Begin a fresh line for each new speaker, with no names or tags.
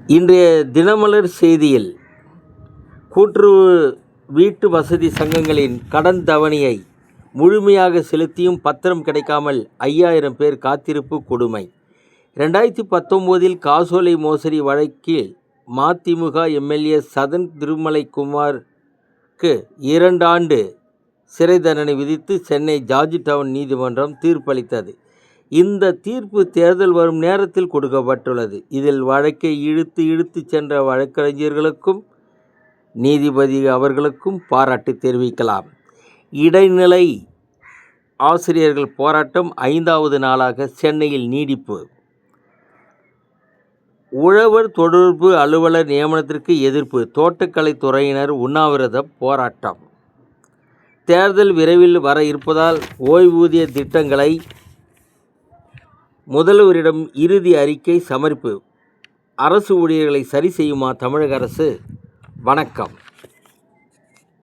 இன்றைய தினமலர் செய்தியில் கூட்டுறவு வீட்டு வசதி சங்கங்களின் கடன் தவணையை முழுமையாக செலுத்தியும் பத்திரம் கிடைக்காமல் 5000 பேர் காத்திருப்பு கொடுமை. 2019 காசோலை மோசடி வழக்கில் மதிமுக எம்எல்ஏ சதன் திருமலைக்குமாருக்கு 2 ஆண்டு சிறை தண்டனை விதித்து சென்னை ஜார்ஜ் டவுன் நீதிமன்றம் தீர்ப்பளித்தது. இந்த தீர்ப்பு தேர்தல் வரும் நேரத்தில் கொடுக்கப்பட்டுள்ளது. இதில் வழக்கை இழுத்து சென்ற வழக்கறிஞர்களுக்கும் நீதிபதி அவர்களுக்கும் பாராட்டு தெரிவிக்கலாம். இடைநிலை ஆசிரியர்கள் போராட்டம் 5வது நாளாக சென்னையில் நீடிப்பு. உழவர் தொடர்பு அலுவலர் நியமனத்திற்கு எதிர்ப்பு. தோட்டக்கலைத்துறையினர் உண்ணாவிரத போராட்டம். தேர்தல் விரைவில் வர இருப்பதால் ஓய்வூதிய திட்டங்களை முதல்வரிடம் இறுதி அறிக்கை சமர்ப்பு. அரசு ஊழியர்களை சரி செய்யுமா தமிழக அரசு? வணக்கம்.